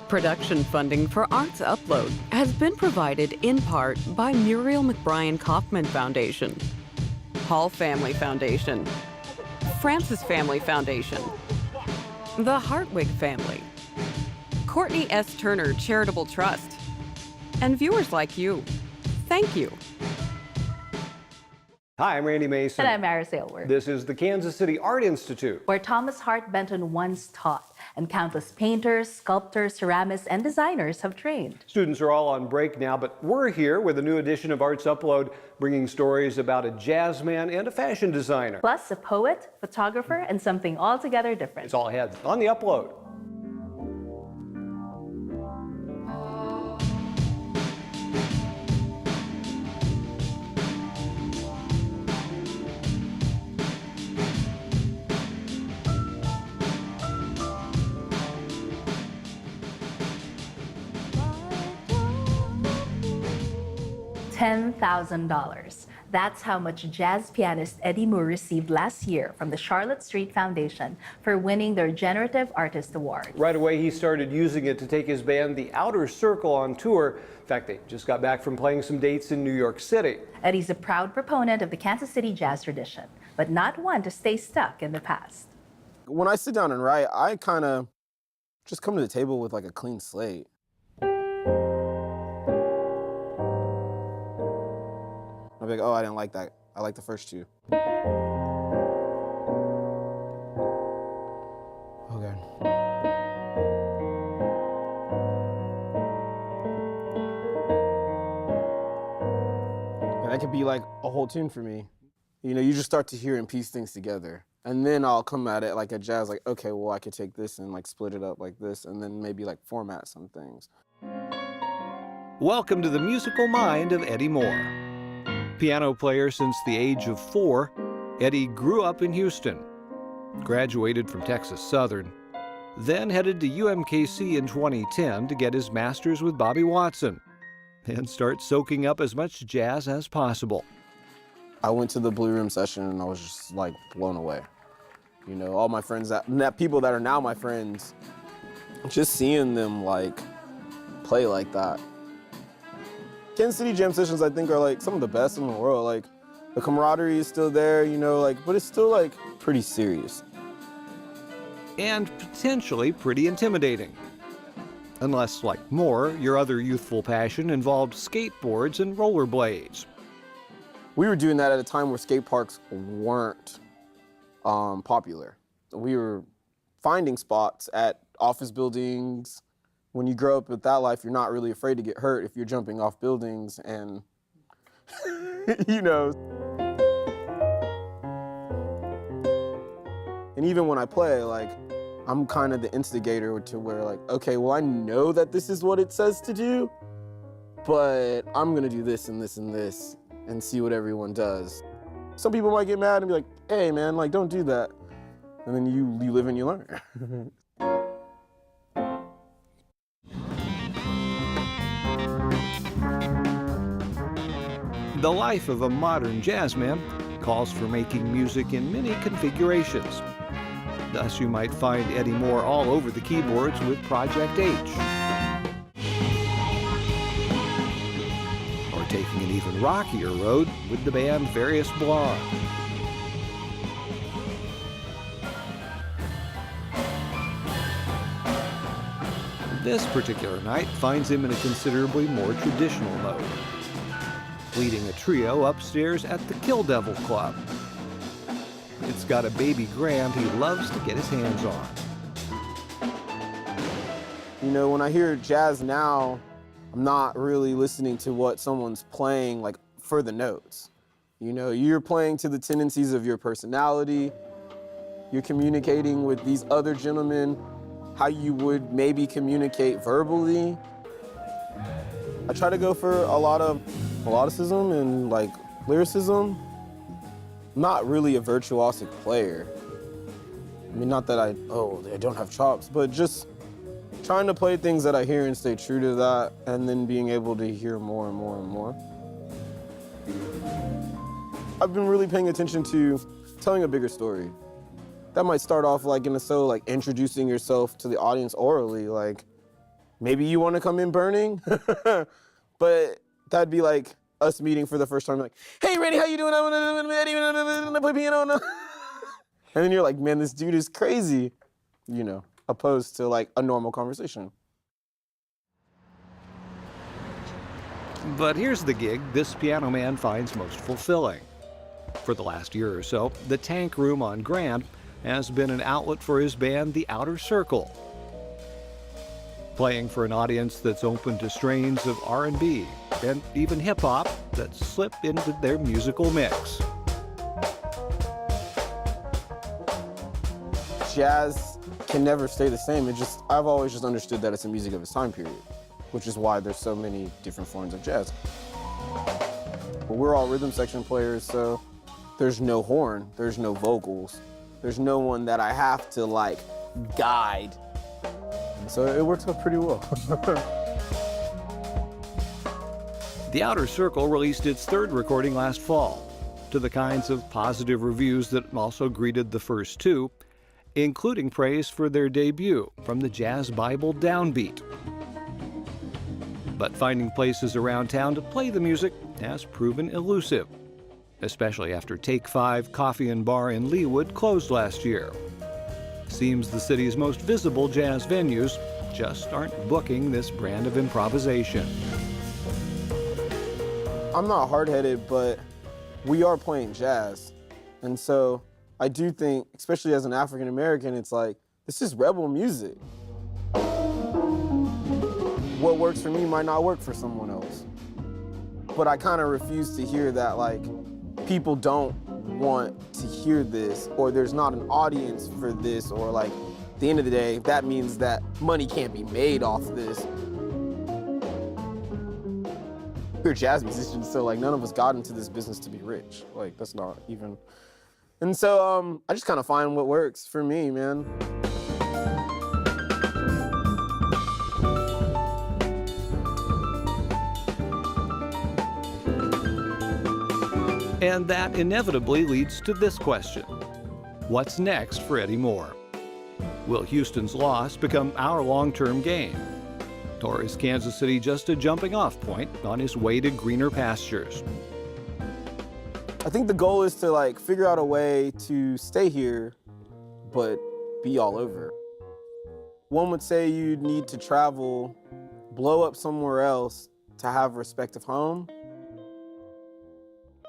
Production funding for Arts Upload has been provided in part by Muriel McBrien Kaufman Foundation, Hall Family Foundation, Francis Family Foundation, the Hartwig Family, Courtney S. Turner Charitable Trust, and viewers like you. Thank you. Hi, I'm Randy Mason. And I'm Maris Aylward. This is the Kansas City Art Institute, where Thomas Hart Benton once taught, and countless painters, sculptors, ceramists, and designers have trained. Students are all on break now, but we're here with a new edition of Arts Upload, bringing stories about a jazz man and a fashion designer. Plus a poet, photographer, and something altogether different. It's all ahead on the Upload. $10,000. That's how much jazz pianist Eddie Moore received last year from the Charlotte Street Foundation for winning their Generative Artist Award. Right away, he started using it to take his band, The Outer Circle, on tour. In fact, they just got back from playing some dates in New York City. Eddie's a proud proponent of the Kansas City jazz tradition, but not one to stay stuck in the past. When I sit down and write, I kind of just come to the table with like a clean slate. I'll be like, oh, I didn't like that. I like the first two. Okay. And that could be like a whole tune for me. You know, you just start to hear and piece things together. And then I'll come at it like a jazz, like, okay, well, I could take this and like split it up like this, and then maybe like format some things. Welcome to the musical mind of Eddie Moore. Piano player since the age of 4, Eddie grew up in Houston, graduated from Texas Southern, then headed to UMKC in 2010 to get his master's with Bobby Watson and start soaking up as much jazz as possible. I went to the Blue Room session and I was just like blown away. You know, all my friends, people that are now my friends, just seeing them like play like that. Kansas City jam sessions, I think, are like some of the best in the world. Like, the camaraderie is still there, you know, like, but it's still like pretty serious. And potentially pretty intimidating. Unless, like Moore, your other youthful passion involved skateboards and rollerblades. We were doing that at a time where skate parks weren't popular. We were finding spots at office buildings. When you grow up with that life, you're not really afraid to get hurt if you're jumping off buildings and, you know. And even when I play, like, I'm kind of the instigator to where, like, okay, well, I know that this is what it says to do, but I'm gonna do this and this and this and see what everyone does. Some people might get mad and be like, hey, man, like, don't do that. And then you live and you learn. The life of a modern jazzman calls for making music in many configurations. Thus, you might find Eddie Moore all over the keyboards with Project H. Or taking an even rockier road with the band Various Blonde. This particular night finds him in a considerably more traditional mode, leading a trio upstairs at the Kill Devil Club. It's got a baby grand he loves to get his hands on. You know, when I hear jazz now, I'm not really listening to what someone's playing, like, for the notes. You know, you're playing to the tendencies of your personality. You're communicating with these other gentlemen how you would maybe communicate verbally. I try to go for a lot of melodicism and like lyricism. I'm not really a virtuosic player. I mean, not that I don't have chops, but just trying to play things that I hear and stay true to that, and then being able to hear more and more and more. I've been really paying attention to telling a bigger story. That might start off like in a show, like introducing yourself to the audience orally, like, maybe you want to come in burning? But that'd be like us meeting for the first time, like, hey, Randy, how you doing? I play piano. And then you're like, man, this dude is crazy, you know, opposed to like a normal conversation. But here's the gig this piano man finds most fulfilling. For the last year or so, the Tank Room on Grand has been an outlet for his band, The Outer Circle, playing for an audience that's open to strains of R&B and even hip-hop that slip into their musical mix. Jazz can never stay the same. I've always just understood that it's a music of its time period, which is why there's so many different forms of jazz. But we're all rhythm section players, so there's no horn, there's no vocals, there's no one that I have to like guide. So it works out pretty well. The Outer Circle released its third recording last fall, to the kinds of positive reviews that also greeted the first two, including praise for their debut from the Jazz Bible Downbeat. But finding places around town to play the music has proven elusive, especially after Take 5 Coffee and Bar in Leawood closed last year. Seems the city's most visible jazz venues just aren't booking this brand of improvisation. I'm not hard-headed, but we are playing jazz. And so I do think, especially as an African American, it's like, this is rebel music. What works for me might not work for someone else. But I kind of refuse to hear that, like, people don't want to hear this, or there's not an audience for this, or like, at the end of the day, that means that money can't be made off this. We're jazz musicians, so like none of us got into this business to be rich. Like, that's not even. And so I just kind of find what works for me, man. And that inevitably leads to this question. What's next for Eddie Moore? Will Houston's loss become our long-term gain? Or is Kansas City just a jumping-off point on his way to greener pastures? I think the goal is to like figure out a way to stay here, but be all over. One would say you'd need to travel, blow up somewhere else to have respective home.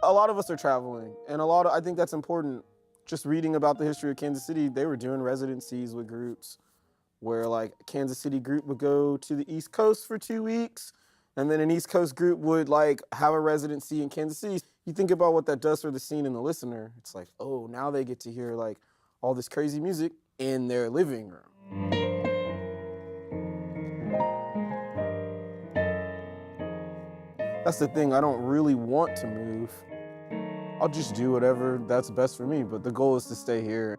A lot of us are traveling, and I think that's important. Just reading about the history of Kansas City, they were doing residencies with groups where like a Kansas City group would go to the East Coast for 2 weeks, and then an East Coast group would like have a residency in Kansas City. You think about what that does for the scene and the listener. It's like, oh, now they get to hear like all this crazy music in their living room. That's the thing, I don't really want to move. I'll just do whatever that's best for me, but the goal is to stay here.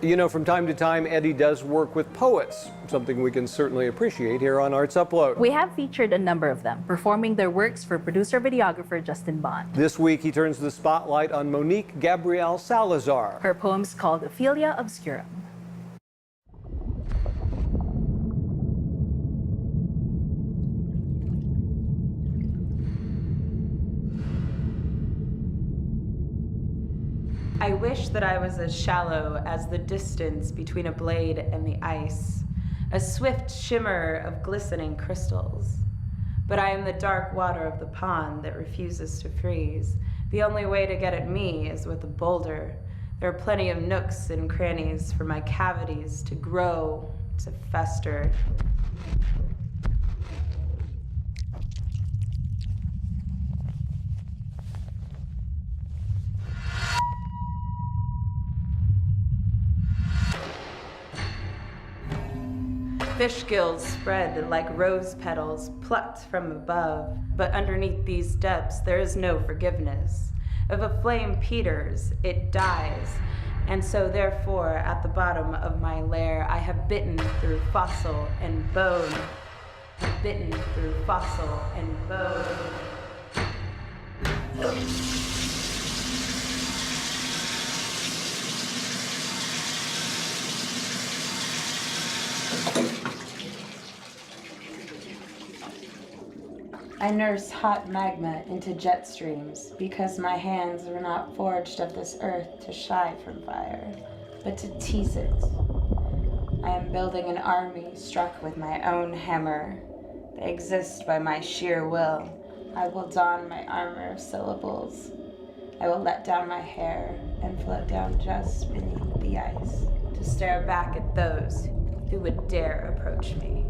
You know, from time to time, Eddie does work with poets, something we can certainly appreciate here on Arts Upload. We have featured a number of them, performing their works for producer-videographer Justin Bond. This week, he turns the spotlight on Monique Gabrielle Salazar. Her poem's called Ophelia Obscurum. I wish that I was as shallow as the distance between a blade and the ice, a swift shimmer of glistening crystals. But I am the dark water of the pond that refuses to freeze. The only way to get at me is with a boulder. There are plenty of nooks and crannies for my cavities to grow, to fester. Fish gills spread like rose petals plucked from above, but underneath these depths there is no forgiveness. If a flame peters, it dies, and so therefore at the bottom of my lair I have bitten through fossil and bone, bitten through fossil and bone. I nurse hot magma into jet streams because my hands were not forged of this earth to shy from fire, but to tease it. I am building an army struck with my own hammer. They exist by my sheer will. I will don my armor of syllables. I will let down my hair and float down just beneath the ice to stare back at those who would dare approach me.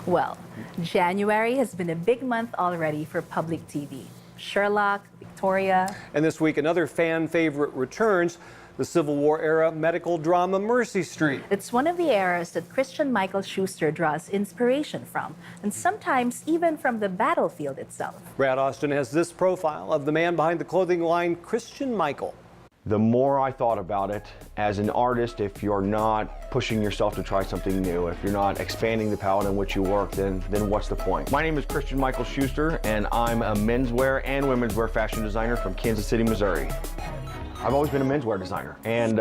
Well, January has been a big month already for public TV. Sherlock, Victoria. And this week, another fan favorite returns, the Civil War era medical drama Mercy Street. It's one of the eras that Christian Michael Schuster draws inspiration from, and sometimes even from the battlefield itself. Brad Austin has this profile of the man behind the clothing line, Christian Michael. The more I thought about it, as an artist, if you're not pushing yourself to try something new, if you're not expanding the palette in which you work, then what's the point? My name is Christian Michael Schuster, and I'm a menswear and womenswear fashion designer from Kansas City, Missouri. I've always been a menswear designer and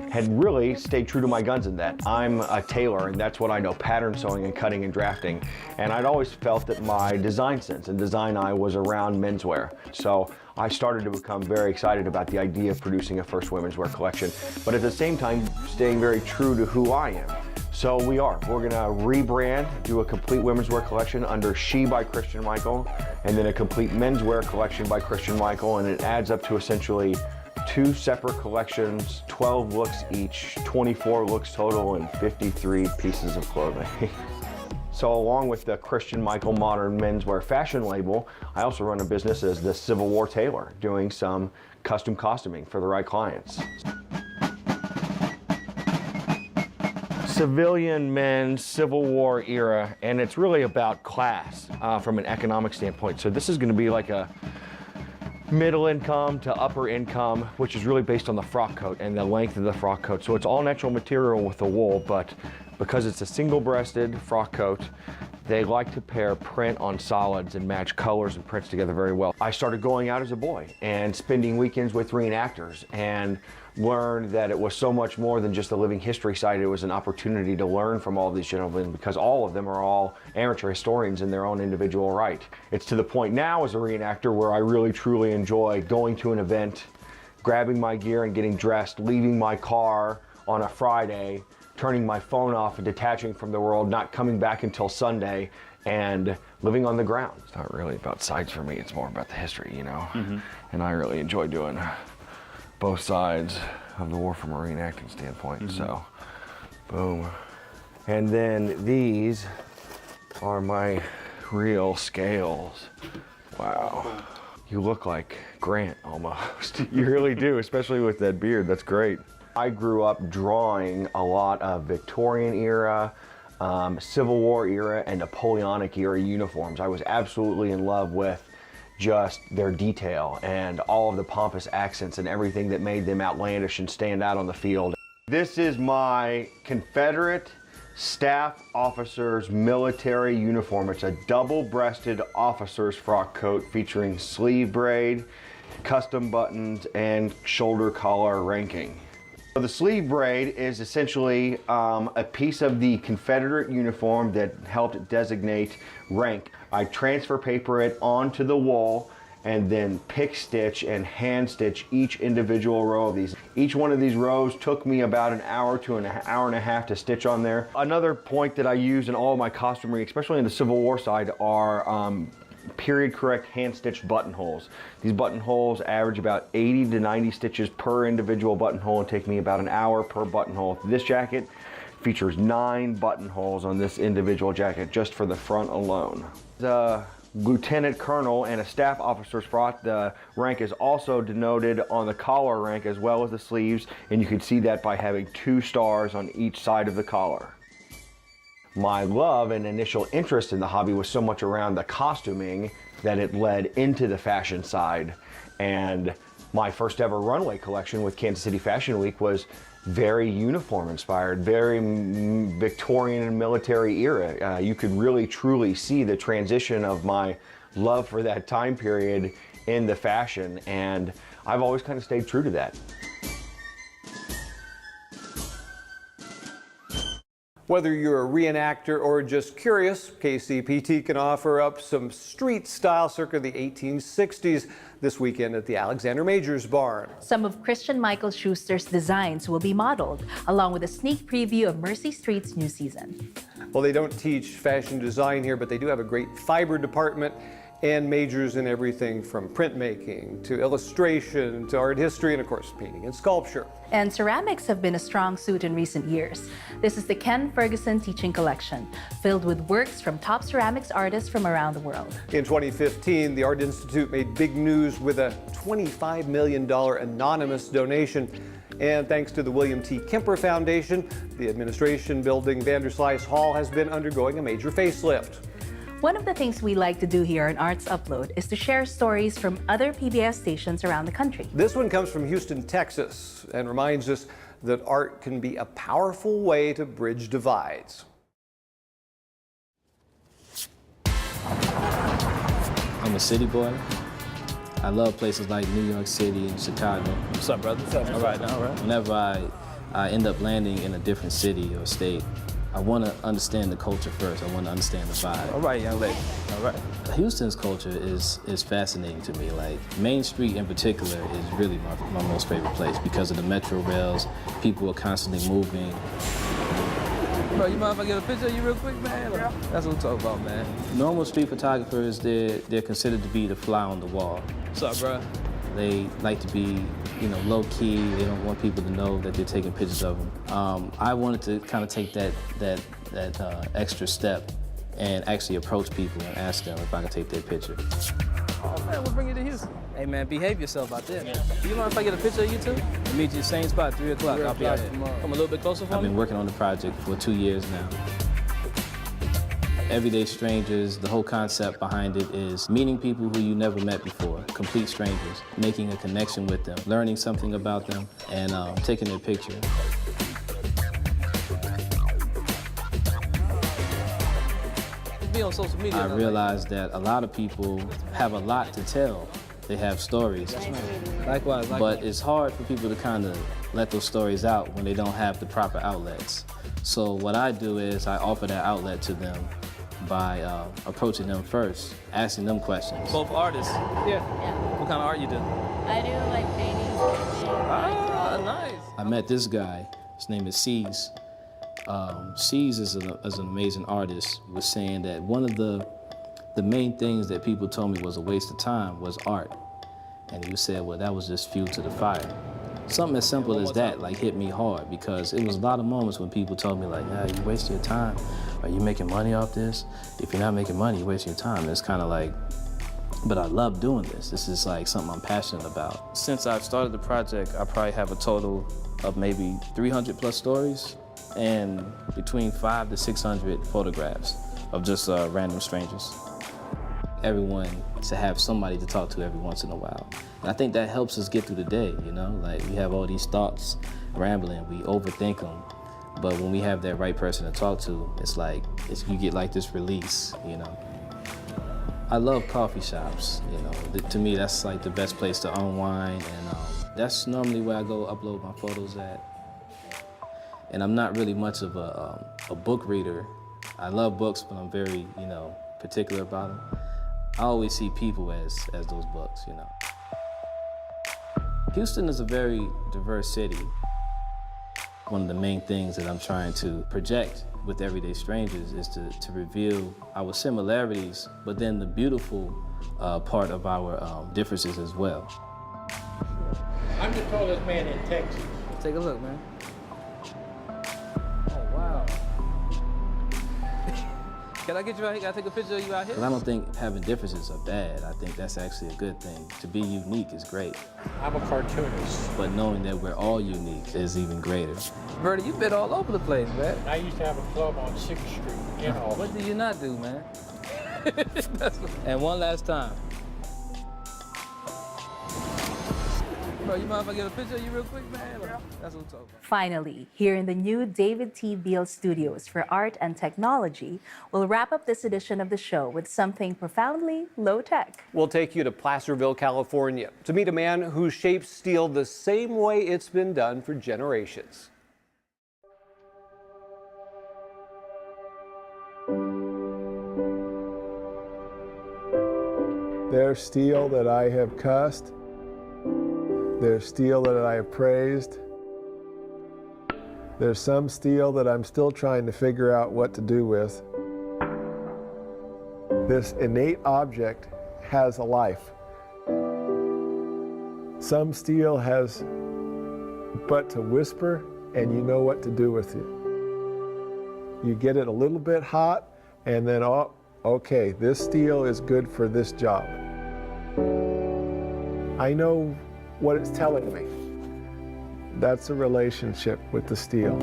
had really stayed true to my guns in that. I'm a tailor, and that's what I know, pattern sewing and cutting and drafting. And I'd always felt that my design sense and design eye was around menswear. So I started to become very excited about the idea of producing a first women's wear collection, but at the same time, staying very true to who I am. So we're gonna rebrand, do a complete women's wear collection under She by Christian Michael, and then a complete menswear collection by Christian Michael, and it adds up to essentially 2 separate collections, 12 looks each, 24 looks total, and 53 pieces of clothing. So along with the Christian Michael Modern Menswear fashion label, I also run a business as the Civil War tailor, doing some custom costuming for the right clients. Civilian men's Civil War era, and it's really about class from an economic standpoint. So this is going to be like a middle income to upper income, which is really based on the frock coat and the length of the frock coat. So it's all natural material with the wool, but because it's a single-breasted frock coat, they like to pair print on solids and match colors and prints together very well. I started going out as a boy and spending weekends with reenactors and learned that it was so much more than just a living history site. It was an opportunity to learn from all these gentlemen because all of them are all amateur historians in their own individual right. It's to the point now as a reenactor where I really truly enjoy going to an event, grabbing my gear and getting dressed, leaving my car on a Friday, turning my phone off and detaching from the world, not coming back until Sunday, and living on the ground. It's not really about sides for me, it's more about the history, you know? And I really enjoy doing both sides of the war from a reenacting standpoint, so boom. And then these are my real scales. Wow. You look like Grant almost. You really do, especially with that beard, that's great. I grew up drawing a lot of Victorian era, Civil War era, and Napoleonic era uniforms. I was absolutely in love with just their detail and all of the pompous accents and everything that made them outlandish and stand out on the field. This is my Confederate staff officer's military uniform. It's a double-breasted officer's frock coat featuring sleeve braid, custom buttons, and shoulder collar ranking. The sleeve braid is essentially a piece of the Confederate uniform that helped designate rank. I transfer paper it onto the wool and then pick stitch and hand stitch each individual row of these. Each one of these rows took me about an hour to an hour and a half to stitch on there. Another point that I use in all of my costumery, especially in the Civil War side, are period correct hand stitched buttonholes. These buttonholes average about 80 to 90 stitches per individual buttonhole and take me about an hour per buttonhole. This jacket features 9 buttonholes on this individual jacket just for the front alone. The lieutenant colonel and a staff officer's frock, the rank is also denoted on the collar rank as well as the sleeves, and you can see that by having 2 stars on each side of the collar. My love and initial interest in the hobby was so much around the costuming that it led into the fashion side. And My first ever runway collection with Kansas City Fashion Week was very uniform inspired, very Victorian and military era. You could really truly see the transition of my love for that time period in the fashion, and I've always kind of stayed true to that. Whether you're a reenactor or just curious, KCPT can offer up some street style circa the 1860s this weekend at the Alexander Majors Barn. Some of Christian Michael Schuster's designs will be modeled, along with a sneak preview of Mercy Street's new season. Well, they don't teach fashion design here, but they do have a great fiber department and majors in everything from printmaking to illustration to art history and, of course, painting and sculpture. And ceramics have been a strong suit in recent years. This is the Ken Ferguson Teaching Collection, filled with works from top ceramics artists from around the world. In 2015, the Art Institute made big news with a $25 million anonymous donation. And thanks to the William T. Kemper Foundation, the administration building Vanderslice Hall has been undergoing a major facelift. One of the things we like to do here on Arts Upload is to share stories from other PBS stations around the country. This one comes from Houston, Texas, and reminds us that art can be a powerful way to bridge divides. I'm a city boy. I love places like New York City and Chicago. What's up, brother? What's up? All right, all right. Whenever I end up landing in a different city or state, I want to understand the culture first. I want to understand the vibe. All right, young lady. All right. Houston's culture is fascinating to me. Like, Main Street in particular is really my most favorite place because of the metro rails. People are constantly moving. Bro, you mind if I get a picture of you real quick, man? Yeah. That's what I'm talking about, man. Normal street photographers, they're considered to be the fly on the wall. What's up, bro? They like to be, low key. They don't want people to know that they're taking pictures of them. I wanted to kind of take that extra step and actually approach people and ask them if I could take their picture. Oh man, we'll bring you to Houston. Hey man, behave yourself out there, man. Do you mind if I get a picture of you too? We'll meet you same spot, 3 o'clock. I'll be out here. Come a little bit closer for me. I've been working on the project for 2 years now. Everyday Strangers, the whole concept behind it is meeting people who you never met before, complete strangers, making a connection with them, learning something about them, and taking their picture. Be on social media. I realized that a lot of people have a lot to tell. They have stories. Likewise. But it's hard for people to kind of let those stories out when they don't have the proper outlets. So what I do is I offer that outlet to them by approaching them first, asking them questions. Both artists. Yeah. What kind of art you do? I do like paintings. Ah, nice. I met this guy. His name is C's. C's is an amazing artist. Was saying that one of the main things that people told me was a waste of time was art. And he said, well, that was just fuel to the fire. Something as simple as that hit me hard because it was a lot of moments when people told me you wasting your time. Are you making money off this? If you're not making money, you're wasting your time. And it's kind of like, but I love doing this. This is like something I'm passionate about. Since I've started the project, I probably have a total of maybe 300 plus stories and between 500 to 600 photographs of just random strangers. Everyone to have somebody to talk to every once in a while. And I think that helps us get through the day, we have all these thoughts rambling, we overthink them. But when we have that right person to talk to, you get like this release, I love coffee shops, To me, that's like the best place to unwind, and that's normally where I go upload my photos at. And I'm not really much of a book reader. I love books, but I'm very, particular about them. I always see people as those books, Houston is a very diverse city. One of the main things that I'm trying to project with Everyday Strangers is to reveal our similarities, but then the beautiful part of our differences as well. I'm the tallest man in Texas. Take a look, man. Oh, wow. Can I get you out here? Can I take a picture of you out here? Because I don't think having differences are bad. I think that's actually a good thing. To be unique is great. I'm a cartoonist. But knowing that we're all unique is even greater. Bertie, you've been all over the place, man. I used to have a club on 6th Street in Austin. What do you not do, man? And one last time. Bro, you mind if I get a picture of you real quick, man? That's what I'm talking about. Finally, here in the new David T. Beale Studios for Art and Technology, we'll wrap up this edition of the show with something profoundly low-tech. We'll take you to Placerville, California, to meet a man who shapes steel the same way it's been done for generations. There's steel that I have cussed. There's steel that I have praised. There's some steel that I'm still trying to figure out what to do with. This innate object has a life. Some steel has but to whisper and you know what to do with it. You get it a little bit hot and then, oh, okay, this steel is good for this job. I know what it's telling me. That's a relationship with the steel.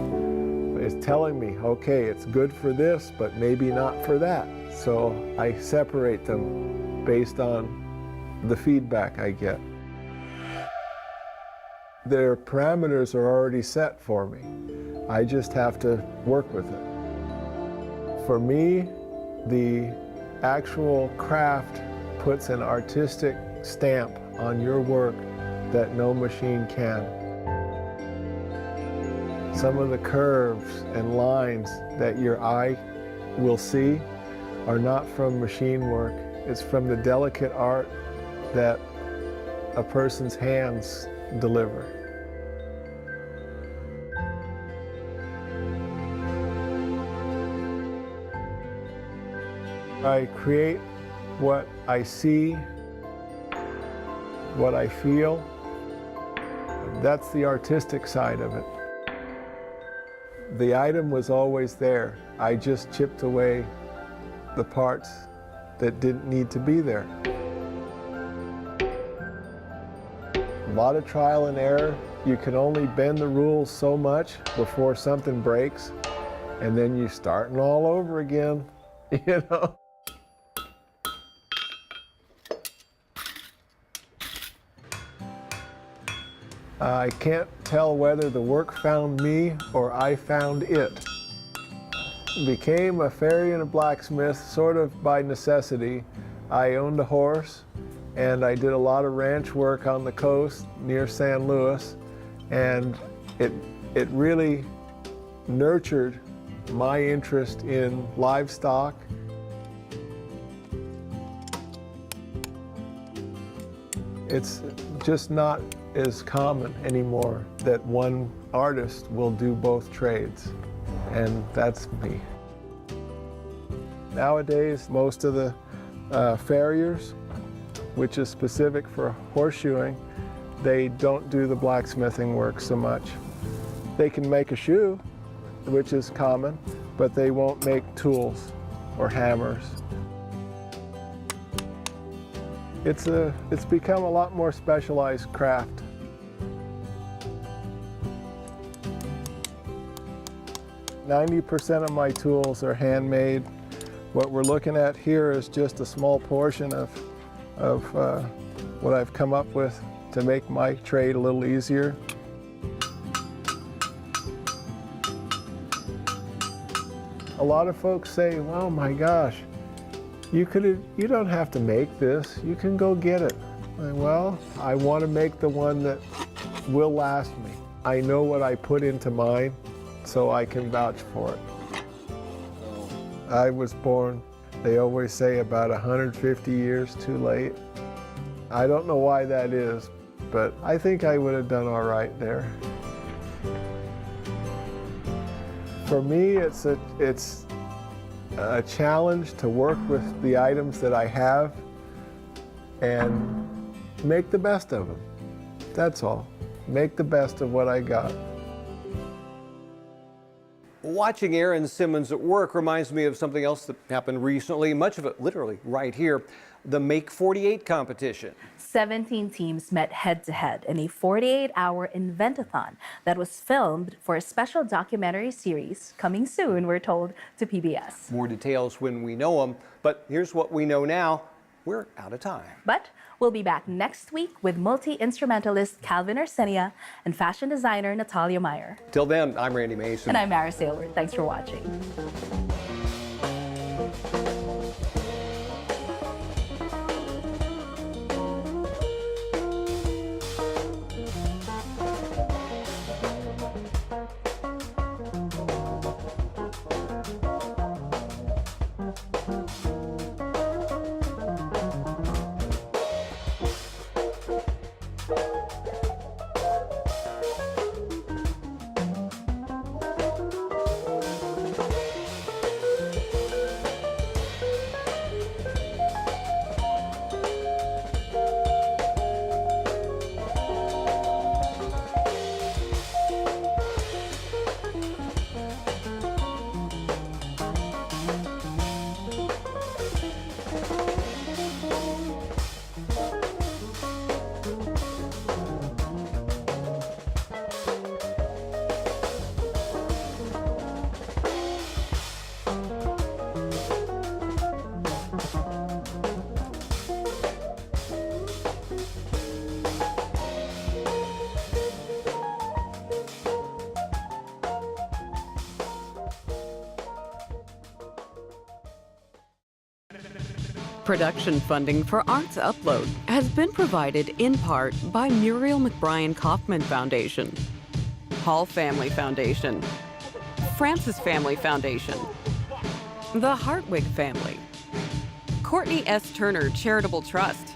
It's telling me, okay, it's good for this, but maybe not for that. So I separate them based on the feedback I get. Their parameters are already set for me. I just have to work with it. For me, the actual craft puts an artistic stamp on your work that no machine can. Some of the curves and lines that your eye will see are not from machine work. It's from the delicate art that a person's hands deliver. I create what I see, what I feel. That's the artistic side of it. The item was always there. I just chipped away the parts that didn't need to be there. A lot of trial and error. You can only bend the rules so much before something breaks, and then you're starting all over again, you know? I can't tell whether the work found me or I found it. Became a farrier and a blacksmith sort of by necessity. I owned a horse and I did a lot of ranch work on the coast near San Luis, and it really nurtured my interest in livestock. It's just not as common anymore that one artist will do both trades, and that's me. Nowadays, most of the farriers, which is specific for horseshoeing, they don't do the blacksmithing work so much. They can make a shoe, which is common, but they won't make tools or hammers. It's become a lot more specialized craft. %90 of my tools are handmade. What we're looking at here is just a small portion of what I've come up with to make my trade a little easier. A lot of folks say, "Oh my gosh, you don't have to make this. You can go get it." Well, I want to make the one that will last me. I know what I put into mine, so I can vouch for it. I was born, they always say, about 150 years too late. I don't know why that is, but I think I would have done all right there. For me, it's a challenge to work with the items that I have and make the best of them. That's all. Make the best of what I got. Watching Aaron Simmons at work reminds me of something else that happened recently, much of it literally right here, the Make 48 competition. 17 teams met head-to-head in a 48-hour inventathon that was filmed for a special documentary series coming soon, we're told, to PBS. More details when we know them, but here's what we know now. we're out of time. But we'll be back next week with multi-instrumentalist Calvin Arsenia and fashion designer Natalia Meyer. Till then, I'm Randy Mason. And I'm Maris Aylward. Thanks for watching. Production funding for Arts Upload has been provided in part by Muriel McBrien Kaufman Foundation, Hall Family Foundation, Francis Family Foundation, the Hartwig Family, Courtney S. Turner Charitable Trust,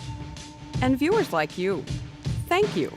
and viewers like you. Thank you.